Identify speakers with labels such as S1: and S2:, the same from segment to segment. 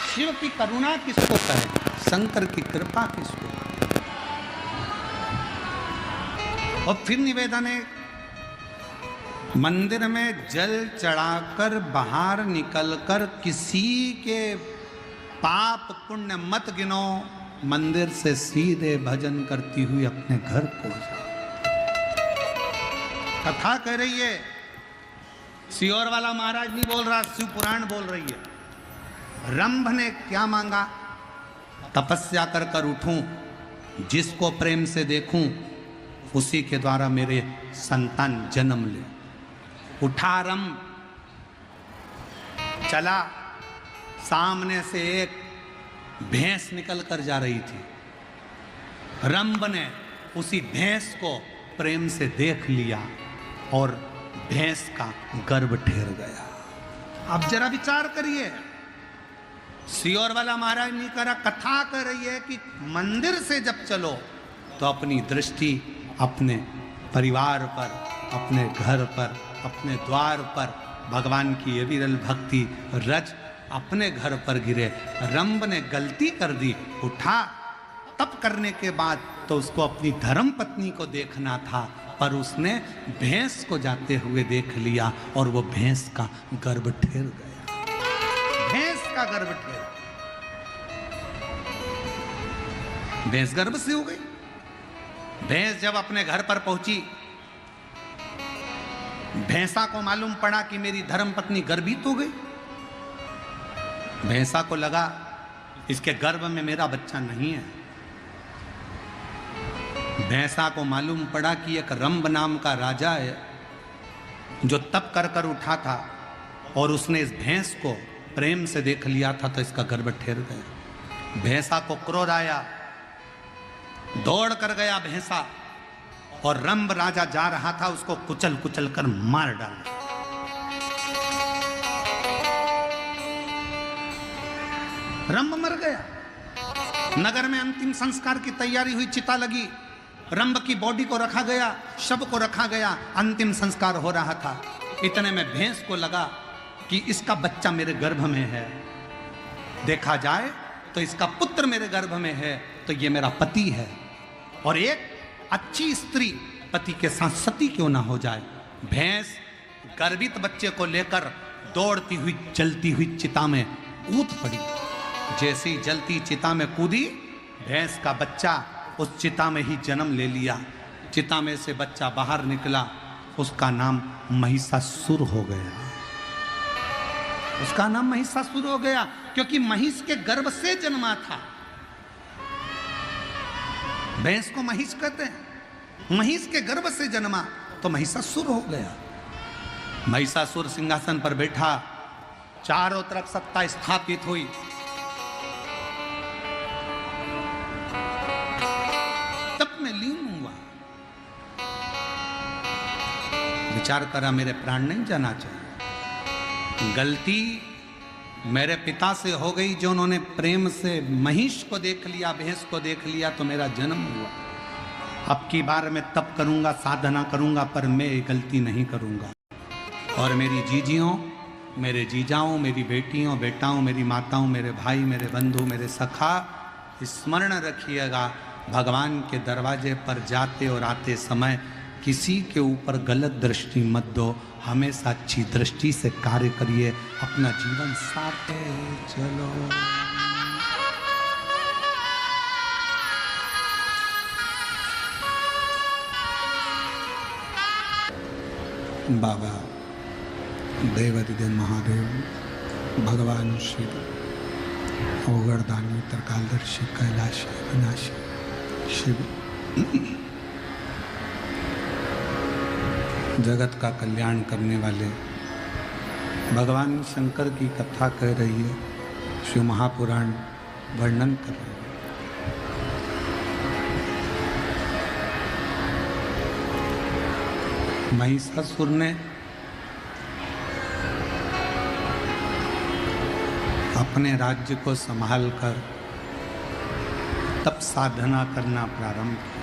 S1: शिव की करुणा किसको कहे, शंकर की कृपा किसको। और फिर निवेदन है, मंदिर में जल चढ़ाकर बाहर निकलकर किसी के पाप पुण्य मत गिनो, मंदिर से सीधे भजन करती हुई अपने घर को जाओ। कथा कह रही है, सियोर वाला महाराज नहीं बोल रहा, शिव पुराण बोल रही है। रंभ ने क्या मांगा, तपस्या कर कर उठूं, जिसको प्रेम से देखूं उसी के द्वारा मेरे संतान जन्म ले। उठा रंभ, चला, सामने से एक भैंस निकल कर जा रही थी। रंभ ने उसी भैंस को प्रेम से देख लिया और भैंस का गर्भ ठहर गया। अब जरा विचार करिए, सियोर वाला महाराज नहीं करा, कथा कर रही है कि मंदिर से जब चलो तो अपनी दृष्टि अपने परिवार पर, अपने घर पर, अपने द्वार पर भगवान की ये विरल भक्ति रज अपने घर पर गिरे। रंभ ने गलती कर दी, उठा, तप करने के बाद तो उसको अपनी धर्म पत्नी को देखना था, पर उसने भैंस को जाते हुए देख लिया और वो भैंस का गर्भ ठहर गया। भैंस का गर्भ ठहर, भैंस गर्भ से हो गई। भैंस जब अपने घर पर पहुंची, भैंसा को मालूम पड़ा कि मेरी धर्म पत्नी गर्भित हो गई। भैंसा को लगा इसके गर्भ में मेरा बच्चा नहीं है। भैंसा को मालूम पड़ा कि एक रंभ नाम का राजा है जो तप कर कर उठा था और उसने इस भैंस को प्रेम से देख लिया था, तो इसका गर्भ ठहर गया। भैंसा को क्रोध आया, दौड़ कर गया भैंसा, और रंभ राजा जा रहा था, उसको कुचल कुचल कर मार डाला। रंभ मर गया। नगर में अंतिम संस्कार की तैयारी हुई, चिता लगी, रंभ की बॉडी को रखा गया, शव को रखा गया, अंतिम संस्कार हो रहा था। इतने में भैंस को लगा कि इसका बच्चा मेरे गर्भ में है, देखा जाए तो इसका पुत्र मेरे गर्भ में है, तो ये मेरा पति है, और एक अच्छी स्त्री पति के साथ सती क्यों ना हो जाए। भैंस गर्भित बच्चे को लेकर दौड़ती हुई जलती हुई चिता में कूद पड़ी। जैसी जलती चिता में कूदी, भैंस का बच्चा उस चिता में ही जन्म ले लिया। चिता में से बच्चा बाहर निकला, उसका नाम महिषासुर हो गया। उसका नाम महिषासुर हो गया क्योंकि महिष के गर्भ से जन्मा था। भैंस को महिष कहते हैं, महिष के गर्भ से जन्मा तो महिषासुर हो गया। महिषासुर सिंहासन पर बैठा, चारों तरफ सत्ता स्थापित हुई। तप में लीन हुआ, विचार करा मेरे प्राण नहीं जाना चाहिए। गलती मेरे पिता से हो गई जो उन्होंने प्रेम से महिष को देख लिया, भैंस को देख लिया, तो मेरा जन्म हुआ। अब की बार मैं तप करूंगा, साधना करूंगा, पर मैं ये गलती नहीं करूंगा। और मेरी जीजियों, मेरे जीजाओं, मेरी बेटियों, बेटाओं, मेरी माताओं, मेरे भाई, मेरे बंधु, मेरे सखा, स्मरण रखिएगा, भगवान के दरवाजे पर जाते और आते समय किसी के ऊपर गलत दृष्टि मत दो, हमेशा अच्छी दृष्टि से कार्य करिए, अपना जीवन साथे चलो। बाबा देवाधिदेव महादेव, भगवान शिव, ओगरदानी, त्रिकालदर्शी, कैलाशी, विनाशी शिव, जगत का कल्याण करने वाले भगवान शंकर की कथा कह रही है, शिव महापुराण वर्णन कर रहे हैं। महिषासुर ने अपने राज्य को संभालकर तप साधना करना प्रारंभ किया।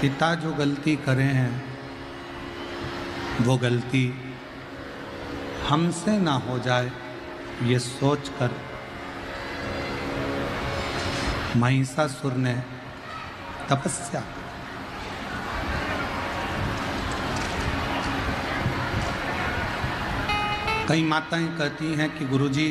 S1: पिता जो गलती करे हैं वो गलती हमसे ना हो जाए, ये सोचकर महिषासुर ने तपस्या की। कई माताएं कहती हैं कि गुरुजी